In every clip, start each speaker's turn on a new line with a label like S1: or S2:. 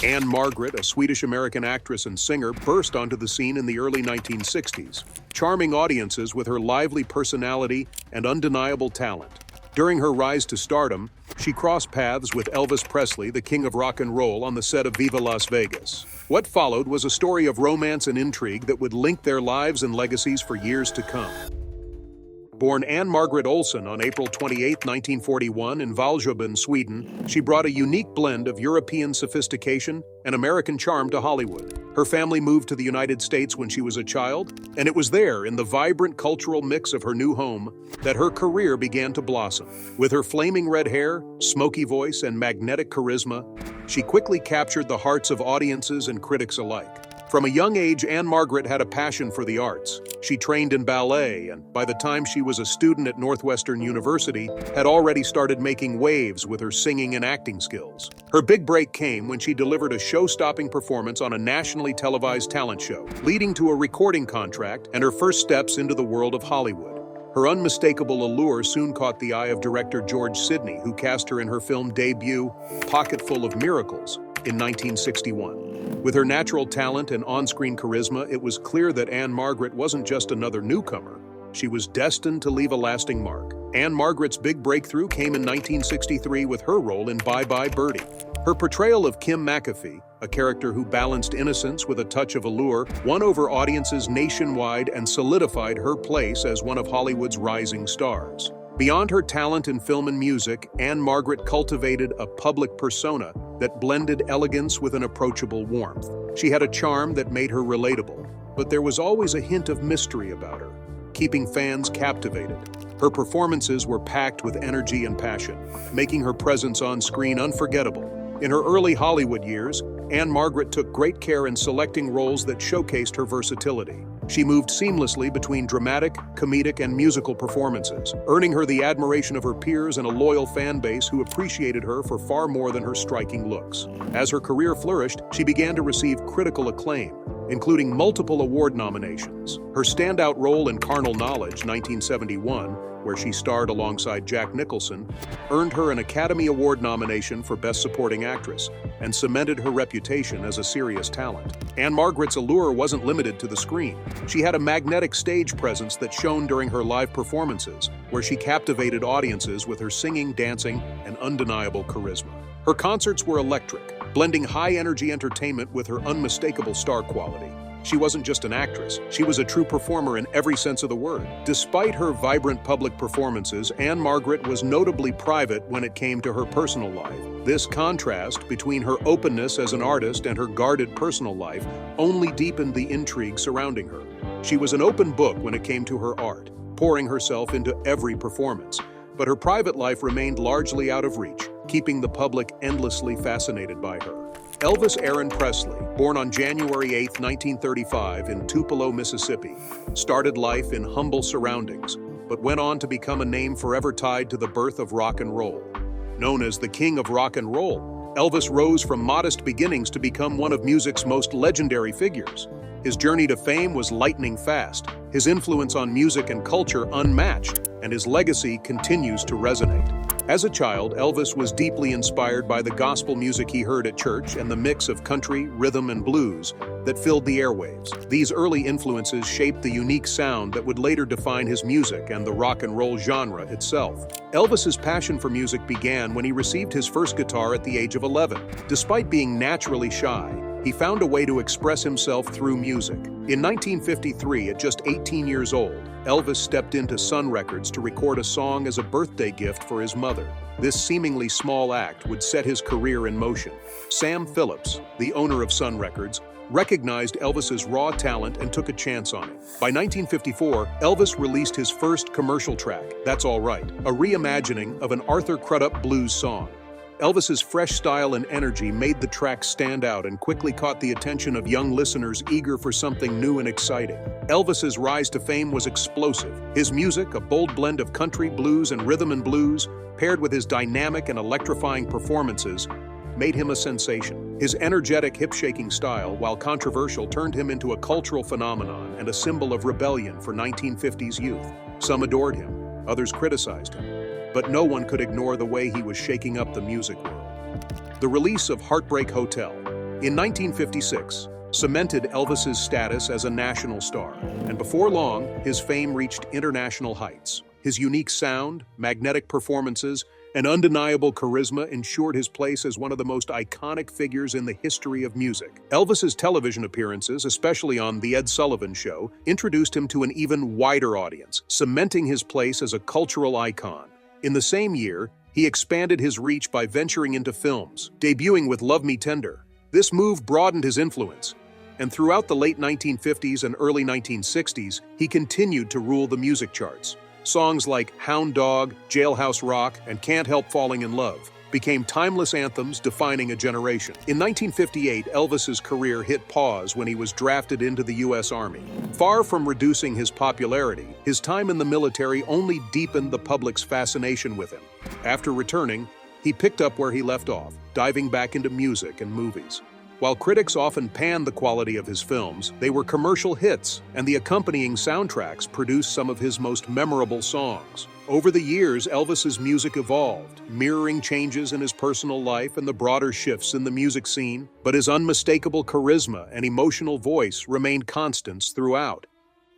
S1: Anne Margaret, a Swedish-American actress and singer, burst onto the scene in the early 1960s, charming audiences with her lively personality and undeniable talent. During her rise to stardom, she crossed paths with Elvis Presley, the king of rock and roll, on the set of Viva Las Vegas. What followed was a story of romance and intrigue that would link their lives and legacies for years to come. Born Anne Margaret Olsson on April 28, 1941 in Valsjöbyn, Sweden, she brought a unique blend of European sophistication and American charm to Hollywood. Her family moved to the United States when she was a child, and it was there, in the vibrant cultural mix of her new home, that her career began to blossom. With her flaming red hair, smoky voice, and magnetic charisma, she quickly captured the hearts of audiences and critics alike. From a young age, Ann-Margret had a passion for the arts. She trained in ballet, and by the time she was a student at Northwestern University, had already started making waves with her singing and acting skills. Her big break came when she delivered a show-stopping performance on a nationally televised talent show, leading to a recording contract and her first steps into the world of Hollywood. Her unmistakable allure soon caught the eye of director George Sidney, who cast her in her film debut, Pocketful of Miracles, in 1961. With her natural talent and on-screen charisma, it was clear that Ann-Margret wasn't just another newcomer. She was destined to leave a lasting mark. Ann-Margret's big breakthrough came in 1963 with her role in Bye Bye Birdie. Her portrayal of Kim McAfee, a character who balanced innocence with a touch of allure, won over audiences nationwide and solidified her place as one of Hollywood's rising stars. Beyond her talent in film and music, Ann-Margret cultivated a public persona that blended elegance with an approachable warmth. She had a charm that made her relatable, but there was always a hint of mystery about her, keeping fans captivated. Her performances were packed with energy and passion, making her presence on screen unforgettable. In her early Hollywood years, Ann-Margret took great care in selecting roles that showcased her versatility. She moved seamlessly between dramatic, comedic, and musical performances, earning her the admiration of her peers and a loyal fan base who appreciated her for far more than her striking looks. As her career flourished, she began to receive critical acclaim, including multiple award nominations. Her standout role in Carnal Knowledge, 1971, where she starred alongside Jack Nicholson, earned her an Academy Award nomination for Best Supporting Actress and cemented her reputation as a serious talent. Ann-Margret's allure wasn't limited to the screen. She had a magnetic stage presence that shone during her live performances, where she captivated audiences with her singing, dancing, and undeniable charisma. Her concerts were electric, blending high-energy entertainment with her unmistakable star quality. She wasn't just an actress, she was a true performer in every sense of the word. Despite her vibrant public performances, Ann-Margret was notably private when it came to her personal life. This contrast between her openness as an artist and her guarded personal life only deepened the intrigue surrounding her. She was an open book when it came to her art, pouring herself into every performance. But her private life remained largely out of reach, keeping the public endlessly fascinated by her. Elvis Aaron Presley, born on January 8, 1935 in Tupelo, Mississippi, started life in humble surroundings, but went on to become a name forever tied to the birth of rock and roll. Known as the King of Rock and Roll, Elvis rose from modest beginnings to become one of music's most legendary figures. His journey to fame was lightning fast, his influence on music and culture unmatched, and his legacy continues to resonate. As a child, Elvis was deeply inspired by the gospel music he heard at church and the mix of country, rhythm, and blues that filled the airwaves. These early influences shaped the unique sound that would later define his music and the rock and roll genre itself. Elvis's passion for music began when he received his first guitar at the age of 11. Despite being naturally shy, he found a way to express himself through music. In 1953, at just 18 years old, Elvis stepped into Sun Records to record a song as a birthday gift for his mother. This seemingly small act would set his career in motion. Sam Phillips, the owner of Sun Records, recognized Elvis's raw talent and took a chance on it. By 1954, Elvis released his first commercial track, That's All Right, a reimagining of an Arthur Crudup blues song. Elvis's fresh style and energy made the track stand out and quickly caught the attention of young listeners eager for something new and exciting. Elvis's rise to fame was explosive. His music, a bold blend of country, blues, and rhythm and blues, paired with his dynamic and electrifying performances, made him a sensation. His energetic, hip-shaking style, while controversial, turned him into a cultural phenomenon and a symbol of rebellion for 1950s youth. Some adored him, others criticized him. But no one could ignore the way he was shaking up the music world. The release of Heartbreak Hotel, In 1956, cemented Elvis's status as a national star, and before long, his fame reached international heights. His unique sound, magnetic performances, and undeniable charisma ensured his place as one of the most iconic figures in the history of music. Elvis's television appearances, especially on The Ed Sullivan Show, introduced him to an even wider audience, cementing his place as a cultural icon. In the same year, he expanded his reach by venturing into films, debuting with Love Me Tender. This move broadened his influence, and throughout the late 1950s and early 1960s, he continued to rule the music charts. Songs like Hound Dog, Jailhouse Rock, and Can't Help Falling in Love became timeless anthems defining a generation. In 1958, Elvis's career hit pause when he was drafted into the U.S. Army. Far from reducing his popularity, his time in the military only deepened the public's fascination with him. After returning, he picked up where he left off, diving back into music and movies. While critics often panned the quality of his films, they were commercial hits, and the accompanying soundtracks produced some of his most memorable songs. Over the years, Elvis's music evolved, mirroring changes in his personal life and the broader shifts in the music scene, but his unmistakable charisma and emotional voice remained constants throughout.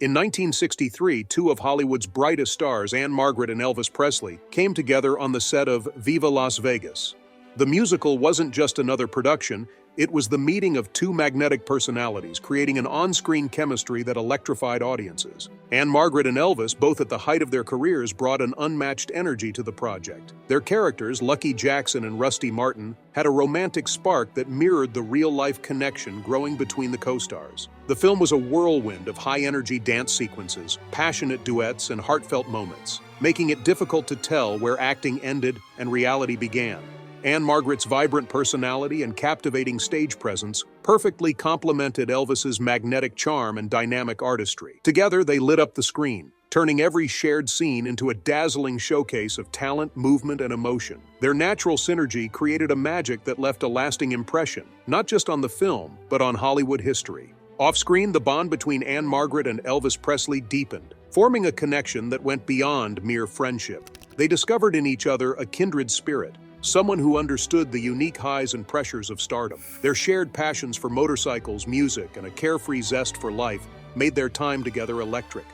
S1: In 1963, two of Hollywood's brightest stars, Ann-Margret and Elvis Presley, came together on the set of Viva Las Vegas. The musical wasn't just another production, it was the meeting of two magnetic personalities, creating an on-screen chemistry that electrified audiences. Ann-Margret and Elvis, both at the height of their careers, brought an unmatched energy to the project. Their characters, Lucky Jackson and Rusty Martin, had a romantic spark that mirrored the real-life connection growing between the co-stars. The film was a whirlwind of high-energy dance sequences, passionate duets, and heartfelt moments, making it difficult to tell where acting ended and reality began. Ann-Margret's vibrant personality and captivating stage presence perfectly complemented Elvis's magnetic charm and dynamic artistry. Together, they lit up the screen, turning every shared scene into a dazzling showcase of talent, movement, and emotion. Their natural synergy created a magic that left a lasting impression, not just on the film, but on Hollywood history. Off-screen, the bond between Ann-Margret and Elvis Presley deepened, forming a connection that went beyond mere friendship. They discovered in each other a kindred spirit, someone who understood the unique highs and pressures of stardom. Their shared passions for motorcycles, music, and a carefree zest for life made their time together electric.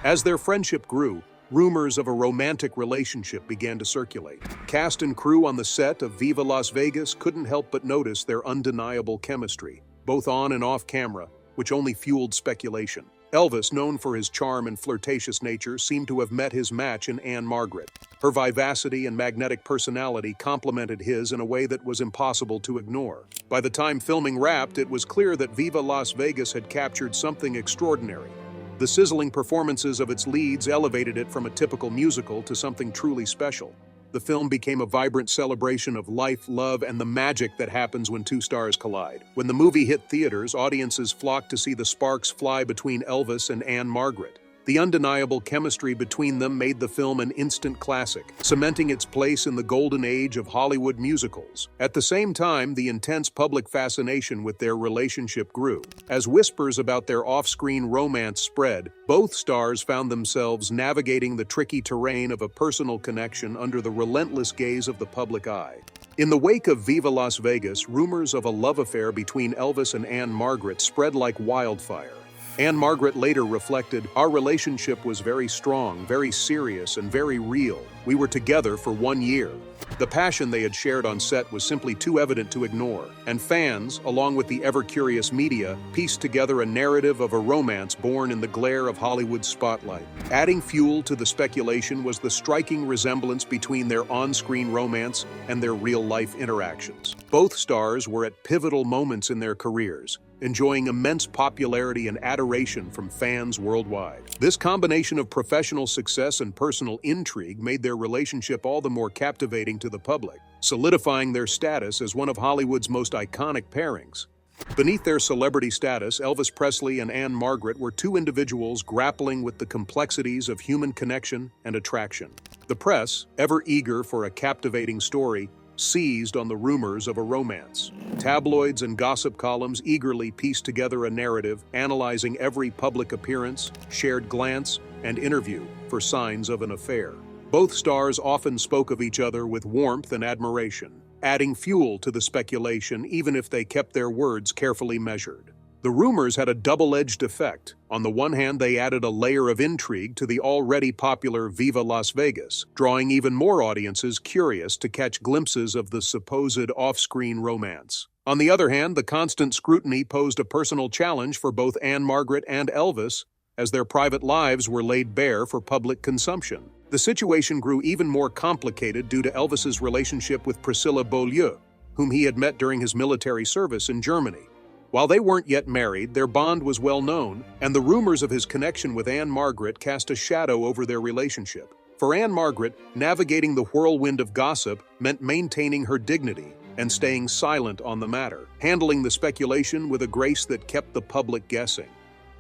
S1: As their friendship grew, rumors of a romantic relationship began to circulate. Cast and crew on the set of Viva Las Vegas couldn't help but notice their undeniable chemistry, both on and off camera, which only fueled speculation. Elvis, known for his charm and flirtatious nature, seemed to have met his match in Ann-Margret. Her vivacity and magnetic personality complemented his in a way that was impossible to ignore. By the time filming wrapped, it was clear that Viva Las Vegas had captured something extraordinary. The sizzling performances of its leads elevated it from a typical musical to something truly special. The film became a vibrant celebration of life, love, and the magic that happens when two stars collide. When the movie hit theaters, audiences flocked to see the sparks fly between Elvis and Ann-Margret. The undeniable chemistry between them made the film an instant classic, cementing its place in the golden age of Hollywood musicals. At the same time, the intense public fascination with their relationship grew. As whispers about their off-screen romance spread, both stars found themselves navigating the tricky terrain of a personal connection under the relentless gaze of the public eye. In the wake of Viva Las Vegas, rumors of a love affair between Elvis and Ann-Margret spread like wildfire. Ann-Margret later reflected, "Our relationship was very strong, very serious, and very real. We were together for 1 year." The passion they had shared on set was simply too evident to ignore, and fans, along with the ever-curious media, pieced together a narrative of a romance born in the glare of Hollywood's spotlight. Adding fuel to the speculation was the striking resemblance between their on-screen romance and their real-life interactions. Both stars were at pivotal moments in their careers, enjoying immense popularity and adoration from fans worldwide. This combination of professional success and personal intrigue made their relationship all the more captivating to the public, solidifying their status as one of Hollywood's most iconic pairings. Beneath their celebrity status, Elvis Presley and Ann-Margret were two individuals grappling with the complexities of human connection and attraction. The press, ever eager for a captivating story, seized on the rumors of a romance. Tabloids and gossip columns eagerly pieced together a narrative, analyzing every public appearance, shared glance, and interview for signs of an affair. Both stars often spoke of each other with warmth and admiration, adding fuel to the speculation even if they kept their words carefully measured. The rumors had a double-edged effect. On the one hand, they added a layer of intrigue to the already popular Viva Las Vegas, drawing even more audiences curious to catch glimpses of the supposed off-screen romance. On the other hand, the constant scrutiny posed a personal challenge for both Ann-Margret and Elvis, as their private lives were laid bare for public consumption. The situation grew even more complicated due to Elvis's relationship with Priscilla Beaulieu, whom he had met during his military service in Germany. While they weren't yet married, their bond was well known, and the rumors of his connection with Ann-Margret cast a shadow over their relationship. For Ann-Margret, navigating the whirlwind of gossip meant maintaining her dignity and staying silent on the matter, handling the speculation with a grace that kept the public guessing.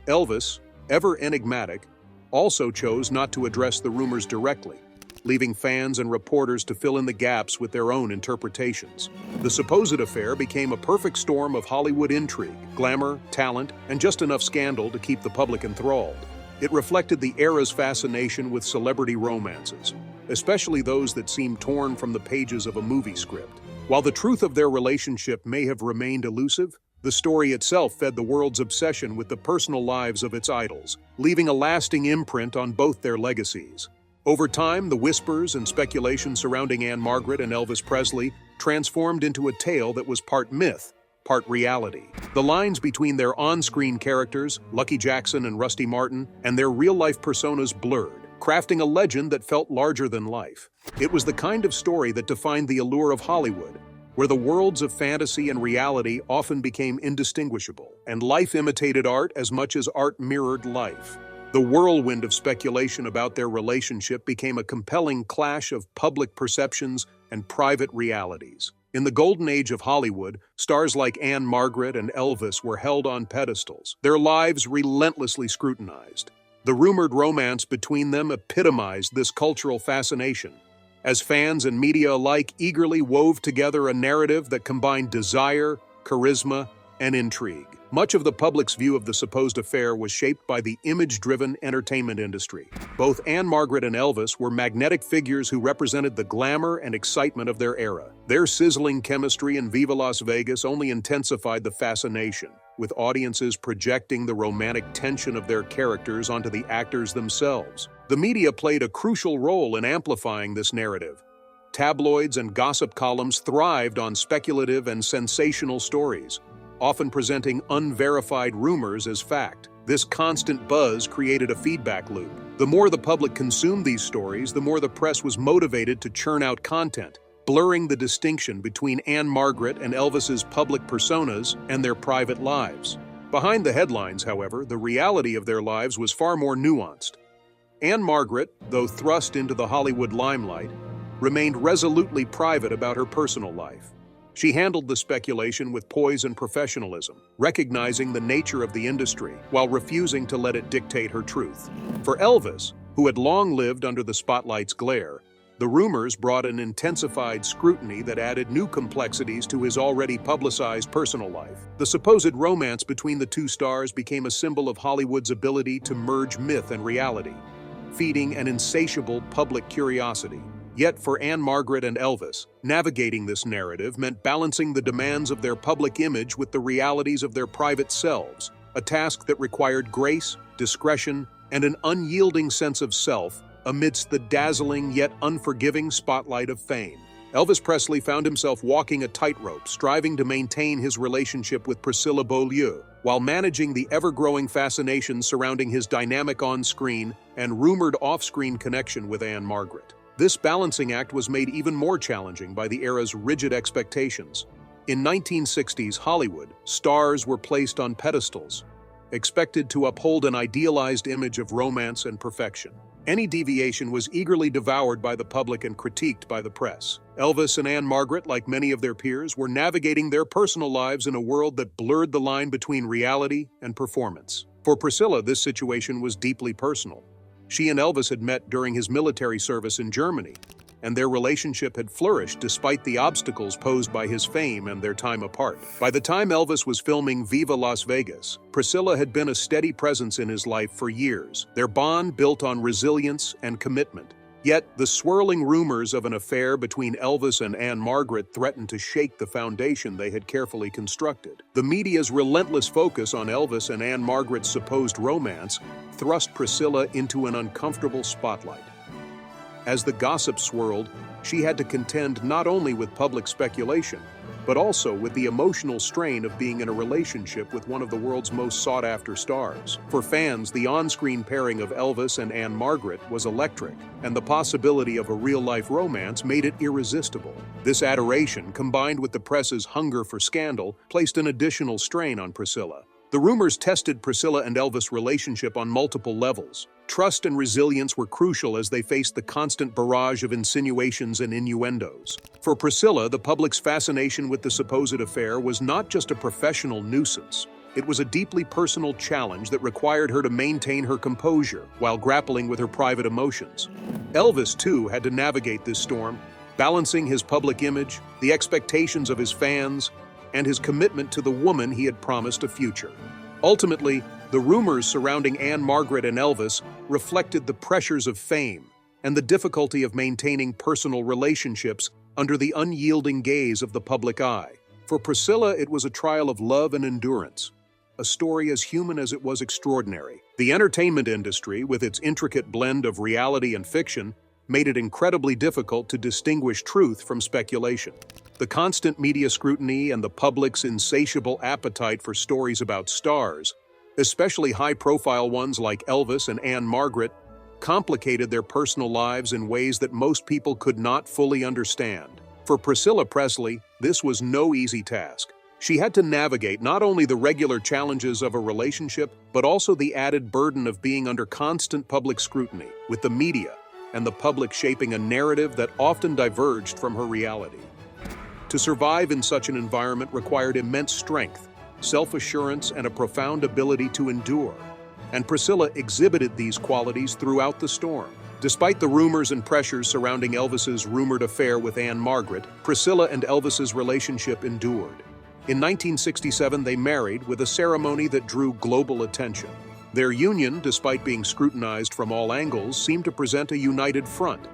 S1: Elvis, ever enigmatic, also chose not to address the rumors directly, leaving fans and reporters to fill in the gaps with their own interpretations. The supposed affair became a perfect storm of Hollywood intrigue, glamour, talent, and just enough scandal to keep the public enthralled. It reflected the era's fascination with celebrity romances, especially those that seemed torn from the pages of a movie script. While the truth of their relationship may have remained elusive, the story itself fed the world's obsession with the personal lives of its idols, leaving a lasting imprint on both their legacies. Over time, the whispers and speculation surrounding Ann-Margret and Elvis Presley transformed into a tale that was part myth, part reality. The lines between their on-screen characters, Lucky Jackson and Rusty Martin, and their real-life personas blurred, crafting a legend that felt larger than life. It was the kind of story that defined the allure of Hollywood, where the worlds of fantasy and reality often became indistinguishable, and life imitated art as much as art mirrored life. The whirlwind of speculation about their relationship became a compelling clash of public perceptions and private realities. In the golden age of Hollywood, stars like Ann-Margret and Elvis were held on pedestals, their lives relentlessly scrutinized. The rumored romance between them epitomized this cultural fascination, as fans and media alike eagerly wove together a narrative that combined desire, charisma, and intrigue. Much of the public's view of the supposed affair was shaped by the image-driven entertainment industry. Both Ann-Margret and Elvis were magnetic figures who represented the glamour and excitement of their era. Their sizzling chemistry in Viva Las Vegas only intensified the fascination, with audiences projecting the romantic tension of their characters onto the actors themselves. The media played a crucial role in amplifying this narrative. Tabloids and gossip columns thrived on speculative and sensational stories, often presenting unverified rumors as fact. This constant buzz created a feedback loop. The more the public consumed these stories, the more the press was motivated to churn out content, blurring the distinction between Ann-Margret and Elvis's public personas and their private lives. Behind the headlines, however, the reality of their lives was far more nuanced. Ann-Margret, though thrust into the Hollywood limelight, remained resolutely private about her personal life. She handled the speculation with poise and professionalism, recognizing the nature of the industry while refusing to let it dictate her truth. For Elvis, who had long lived under the spotlight's glare, the rumors brought an intensified scrutiny that added new complexities to his already publicized personal life. The supposed romance between the two stars became a symbol of Hollywood's ability to merge myth and reality, feeding an insatiable public curiosity. Yet for Ann-Margret and Elvis, navigating this narrative meant balancing the demands of their public image with the realities of their private selves, a task that required grace, discretion, and an unyielding sense of self amidst the dazzling yet unforgiving spotlight of fame. Elvis Presley found himself walking a tightrope, striving to maintain his relationship with Priscilla Beaulieu, while managing the ever-growing fascination surrounding his dynamic on-screen and rumored off-screen connection with Ann-Margret. This balancing act was made even more challenging by the era's rigid expectations. In 1960s Hollywood, stars were placed on pedestals, expected to uphold an idealized image of romance and perfection. Any deviation was eagerly devoured by the public and critiqued by the press. Elvis and Ann-Margret, like many of their peers, were navigating their personal lives in a world that blurred the line between reality and performance. For Priscilla, this situation was deeply personal. She and Elvis had met during his military service in Germany, and their relationship had flourished despite the obstacles posed by his fame and their time apart. By the time Elvis was filming Viva Las Vegas, Priscilla had been a steady presence in his life for years, their bond built on resilience and commitment. Yet, the swirling rumors of an affair between Elvis and Ann-Margret threatened to shake the foundation they had carefully constructed. The media's relentless focus on Elvis and Ann-Margret's supposed romance thrust Priscilla into an uncomfortable spotlight. As the gossip swirled, she had to contend not only with public speculation, but also with the emotional strain of being in a relationship with one of the world's most sought-after stars. For fans, the on-screen pairing of Elvis and Ann-Margret was electric, and the possibility of a real-life romance made it irresistible. This adoration, combined with the press's hunger for scandal, placed an additional strain on Priscilla. The rumors tested Priscilla and Elvis' relationship on multiple levels. Trust and resilience were crucial as they faced the constant barrage of insinuations and innuendos. For Priscilla, the public's fascination with the supposed affair was not just a professional nuisance. It was a deeply personal challenge that required her to maintain her composure while grappling with her private emotions. Elvis, too, had to navigate this storm, balancing his public image, the expectations of his fans, and his commitment to the woman he had promised a future. Ultimately, the rumors surrounding Ann-Margret and Elvis reflected the pressures of fame and the difficulty of maintaining personal relationships under the unyielding gaze of the public eye. For Priscilla, it was a trial of love and endurance, a story as human as it was extraordinary. The entertainment industry, with its intricate blend of reality and fiction, made it incredibly difficult to distinguish truth from speculation. The constant media scrutiny and the public's insatiable appetite for stories about stars, especially high-profile ones like Elvis and Ann-Margret, complicated their personal lives in ways that most people could not fully understand. For Priscilla Presley, this was no easy task. She had to navigate not only the regular challenges of a relationship, but also the added burden of being under constant public scrutiny, with the media and the public shaping a narrative that often diverged from her reality. To survive in such an environment required immense strength, self-assurance, and a profound ability to endure. And Priscilla exhibited these qualities throughout the storm. Despite the rumors and pressures surrounding Elvis's rumored affair with Ann-Margret, Priscilla and Elvis's relationship endured. In 1967, they married with a ceremony that drew global attention. Their union, despite being scrutinized from all angles, seemed to present a united front,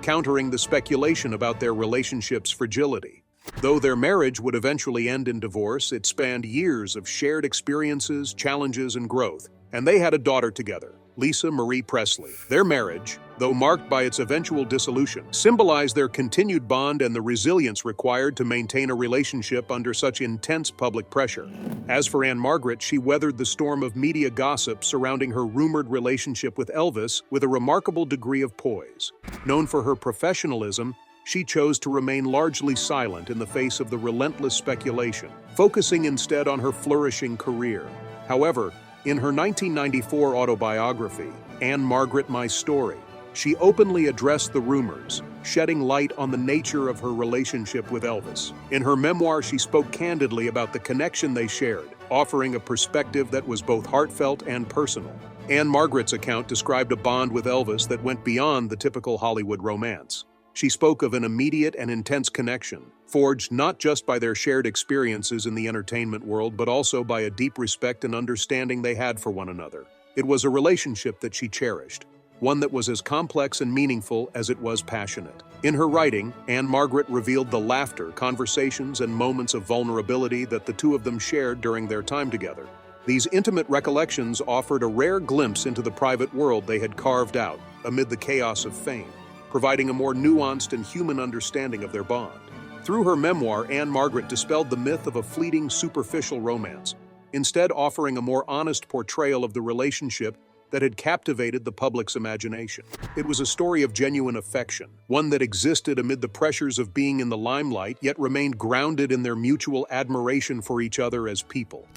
S1: countering the speculation about their relationship's fragility. Though their marriage would eventually end in divorce, it spanned years of shared experiences, challenges, and growth, and they had a daughter together, Lisa Marie Presley. Their marriage, though marked by its eventual dissolution, symbolized their continued bond and the resilience required to maintain a relationship under such intense public pressure. As for Ann-Margret, she weathered the storm of media gossip surrounding her rumored relationship with Elvis with a remarkable degree of poise. Known for her professionalism, she chose to remain largely silent in the face of the relentless speculation, focusing instead on her flourishing career. However, in her 1994 autobiography, Ann-Margret, My Story, she openly addressed the rumors, shedding light on the nature of her relationship with Elvis. In her memoir, she spoke candidly about the connection they shared, offering a perspective that was both heartfelt and personal. Ann-Margret's account described a bond with Elvis that went beyond the typical Hollywood romance. She spoke of an immediate and intense connection, forged not just by their shared experiences in the entertainment world, but also by a deep respect and understanding they had for one another. It was a relationship that she cherished, one that was as complex and meaningful as it was passionate. In her writing, Ann-Margret revealed the laughter, conversations, and moments of vulnerability that the two of them shared during their time together. These intimate recollections offered a rare glimpse into the private world they had carved out amid the chaos of fame, providing a more nuanced and human understanding of their bond. Through her memoir, Ann-Margret dispelled the myth of a fleeting, superficial romance, instead offering a more honest portrayal of the relationship that had captivated the public's imagination. It was a story of genuine affection, one that existed amid the pressures of being in the limelight, yet remained grounded in their mutual admiration for each other as people.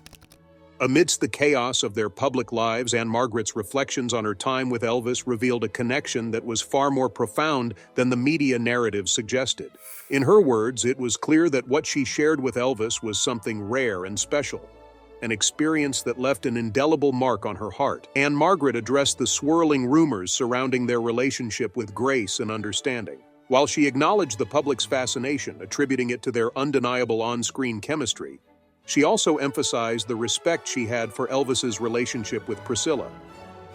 S1: Amidst the chaos of their public lives, Ann-Margret's reflections on her time with Elvis revealed a connection that was far more profound than the media narrative suggested. In her words, it was clear that what she shared with Elvis was something rare and special, an experience that left an indelible mark on her heart. Ann-Margret addressed the swirling rumors surrounding their relationship with grace and understanding. While she acknowledged the public's fascination, attributing it to their undeniable on-screen chemistry, she also emphasized the respect she had for Elvis's relationship with Priscilla.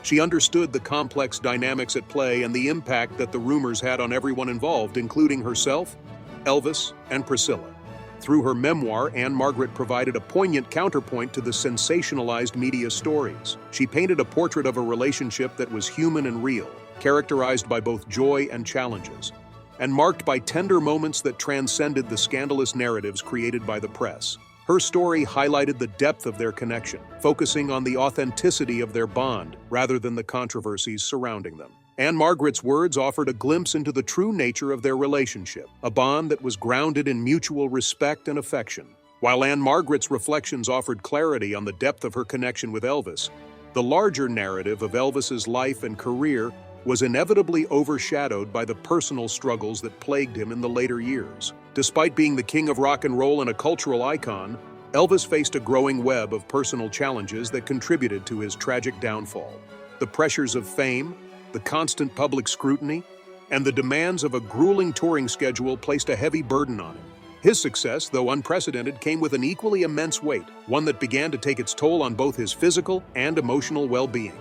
S1: She understood the complex dynamics at play and the impact that the rumors had on everyone involved, including herself, Elvis, and Priscilla. Through her memoir, Ann-Margret provided a poignant counterpoint to the sensationalized media stories. She painted a portrait of a relationship that was human and real, characterized by both joy and challenges, and marked by tender moments that transcended the scandalous narratives created by the press. Her story highlighted the depth of their connection, focusing on the authenticity of their bond rather than the controversies surrounding them. Ann-Margret's words offered a glimpse into the true nature of their relationship, a bond that was grounded in mutual respect and affection. While Ann-Margret's reflections offered clarity on the depth of her connection with Elvis, the larger narrative of Elvis's life and career was inevitably overshadowed by the personal struggles that plagued him in the later years. Despite being the king of rock and roll and a cultural icon, Elvis faced a growing web of personal challenges that contributed to his tragic downfall. The pressures of fame, the constant public scrutiny, and the demands of a grueling touring schedule placed a heavy burden on him. His success, though unprecedented, came with an equally immense weight, one that began to take its toll on both his physical and emotional well-being.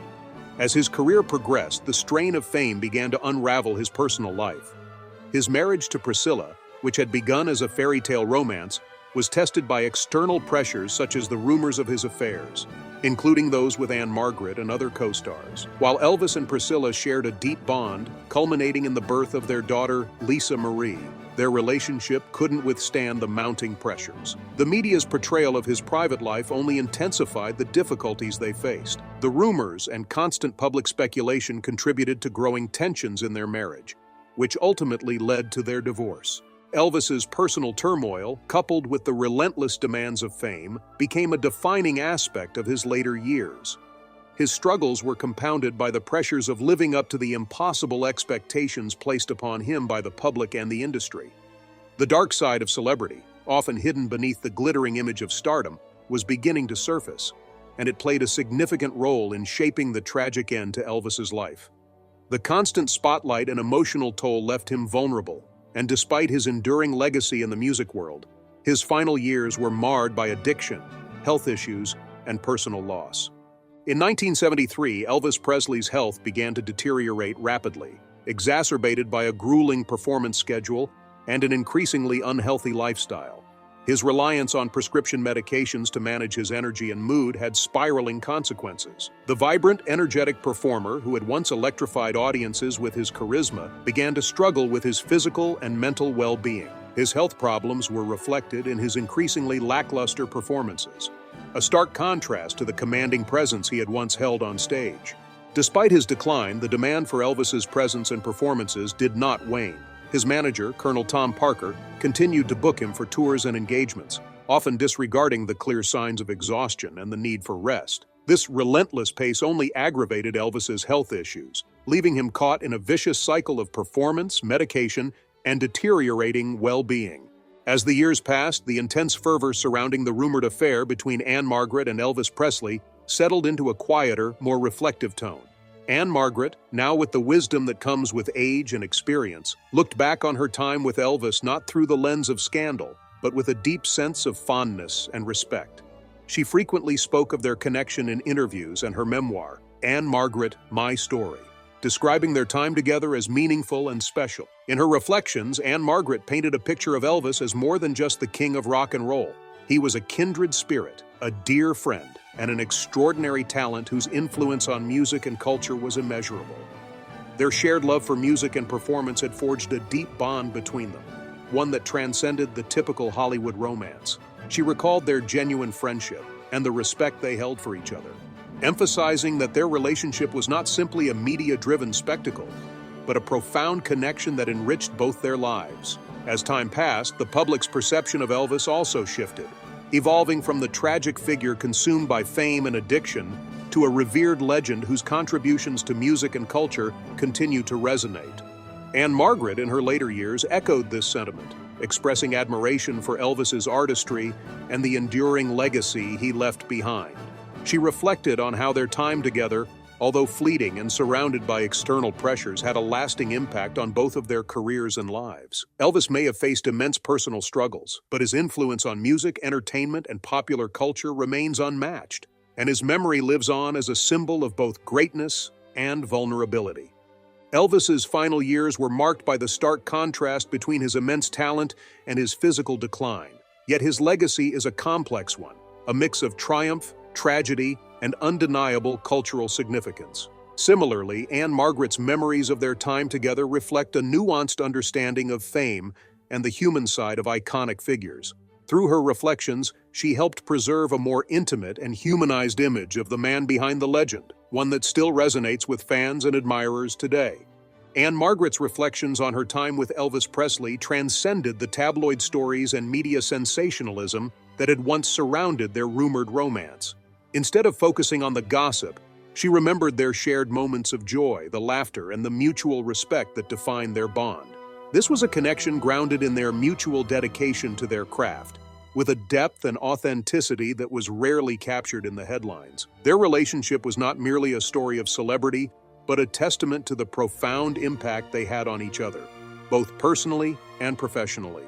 S1: As his career progressed, the strain of fame began to unravel his personal life. His marriage to Priscilla, which had begun as a fairy tale romance, was tested by external pressures such as the rumors of his affairs, including those with Ann-Margret and other co-stars. While Elvis and Priscilla shared a deep bond, culminating in the birth of their daughter, Lisa Marie, their relationship couldn't withstand the mounting pressures. The media's portrayal of his private life only intensified the difficulties they faced. The rumors and constant public speculation contributed to growing tensions in their marriage, which ultimately led to their divorce. Elvis's personal turmoil, coupled with the relentless demands of fame, became a defining aspect of his later years. His struggles were compounded by the pressures of living up to the impossible expectations placed upon him by the public and the industry. The dark side of celebrity, often hidden beneath the glittering image of stardom, was beginning to surface, and it played a significant role in shaping the tragic end to Elvis's life. The constant spotlight and emotional toll left him vulnerable, and despite his enduring legacy in the music world, his final years were marred by addiction, health issues, and personal loss. In 1973, Elvis Presley's health began to deteriorate rapidly, exacerbated by a grueling performance schedule and an increasingly unhealthy lifestyle. His reliance on prescription medications to manage his energy and mood had spiraling consequences. The vibrant, energetic performer who had once electrified audiences with his charisma began to struggle with his physical and mental well-being. His health problems were reflected in his increasingly lackluster performances, a stark contrast to the commanding presence he had once held on stage. Despite his decline, the demand for Elvis's presence and performances did not wane. His manager, Colonel Tom Parker, continued to book him for tours and engagements, often disregarding the clear signs of exhaustion and the need for rest. This relentless pace only aggravated Elvis's health issues, leaving him caught in a vicious cycle of performance, medication, and deteriorating well-being. As the years passed, the intense fervor surrounding the rumored affair between Ann-Margret and Elvis Presley settled into a quieter, more reflective tone. Ann-Margret, now with the wisdom that comes with age and experience, looked back on her time with Elvis not through the lens of scandal, but with a deep sense of fondness and respect. She frequently spoke of their connection in interviews and her memoir, Ann-Margret, My Story, describing their time together as meaningful and special. In her reflections, Ann-Margret painted a picture of Elvis as more than just the king of rock and roll. He was a kindred spirit, a dear friend, and an extraordinary talent whose influence on music and culture was immeasurable. Their shared love for music and performance had forged a deep bond between them, one that transcended the typical Hollywood romance. She recalled their genuine friendship and the respect they held for each other, emphasizing that their relationship was not simply a media-driven spectacle, but a profound connection that enriched both their lives. As time passed, the public's perception of Elvis also shifted, evolving from the tragic figure consumed by fame and addiction to a revered legend whose contributions to music and culture continue to resonate. Ann-Margret, in her later years, echoed this sentiment, expressing admiration for Elvis's artistry and the enduring legacy he left behind. She reflected on how their time together, although fleeting and surrounded by external pressures, had a lasting impact on both of their careers and lives. Elvis may have faced immense personal struggles, but his influence on music, entertainment, and popular culture remains unmatched, and his memory lives on as a symbol of both greatness and vulnerability. Elvis's final years were marked by the stark contrast between his immense talent and his physical decline. Yet his legacy is a complex one, a mix of triumph, tragedy, and undeniable cultural significance. Similarly, Anne Margaret's memories of their time together reflect a nuanced understanding of fame and the human side of iconic figures. Through her reflections, she helped preserve a more intimate and humanized image of the man behind the legend, one that still resonates with fans and admirers today. Ann-Margret's reflections on her time with Elvis Presley transcended the tabloid stories and media sensationalism that had once surrounded their rumored romance. Instead of focusing on the gossip, she remembered their shared moments of joy, the laughter, and the mutual respect that defined their bond. This was a connection grounded in their mutual dedication to their craft, with a depth and authenticity that was rarely captured in the headlines. Their relationship was not merely a story of celebrity, but a testament to the profound impact they had on each other, both personally and professionally.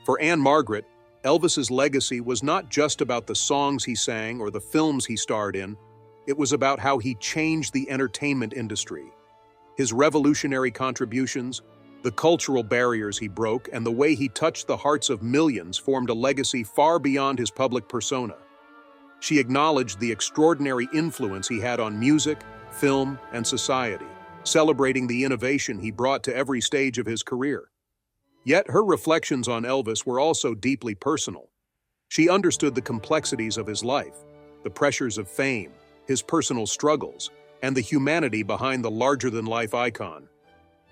S1: For Ann-Margret, Elvis's legacy was not just about the songs he sang or the films he starred in. It was about how he changed the entertainment industry. His revolutionary contributions, the cultural barriers he broke, and the way he touched the hearts of millions formed a legacy far beyond his public persona. She acknowledged the extraordinary influence he had on music, film, and society, celebrating the innovation he brought to every stage of his career. Yet her reflections on Elvis were also deeply personal. She understood the complexities of his life, the pressures of fame, his personal struggles, and the humanity behind the larger-than-life icon.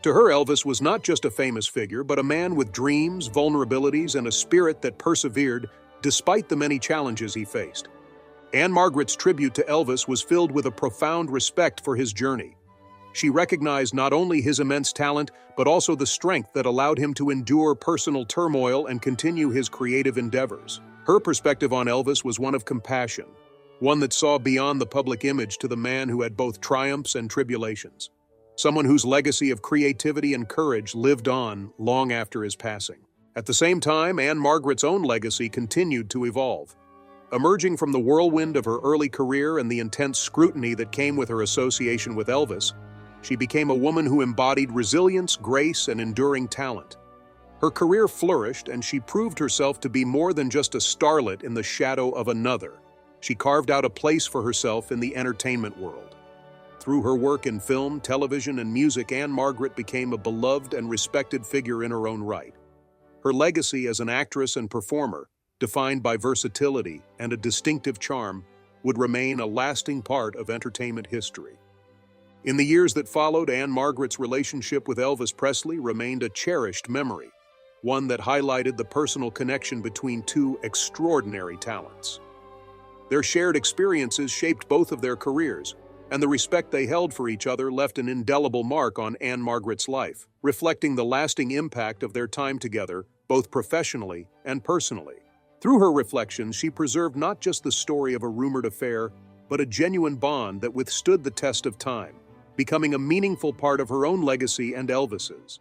S1: To her, Elvis was not just a famous figure, but a man with dreams, vulnerabilities, and a spirit that persevered despite the many challenges he faced. Ann-Margret's tribute to Elvis was filled with a profound respect for his journey. She recognized not only his immense talent, but also the strength that allowed him to endure personal turmoil and continue his creative endeavors. Her perspective on Elvis was one of compassion, one that saw beyond the public image to the man who had both triumphs and tribulations, someone whose legacy of creativity and courage lived on long after his passing. At the same time, Ann-Margret's own legacy continued to evolve. Emerging from the whirlwind of her early career and the intense scrutiny that came with her association with Elvis, she became a woman who embodied resilience, grace, and enduring talent. Her career flourished, and she proved herself to be more than just a starlet in the shadow of another. She carved out a place for herself in the entertainment world. Through her work in film, television, and music, Ann-Margret became a beloved and respected figure in her own right. Her legacy as an actress and performer, defined by versatility and a distinctive charm, would remain a lasting part of entertainment history. In the years that followed, Ann-Margret's relationship with Elvis Presley remained a cherished memory, one that highlighted the personal connection between two extraordinary talents. Their shared experiences shaped both of their careers, and the respect they held for each other left an indelible mark on Ann-Margret's life, reflecting the lasting impact of their time together, both professionally and personally. Through her reflections, she preserved not just the story of a rumored affair, but a genuine bond that withstood the test of time, becoming a meaningful part of her own legacy and Elvis's.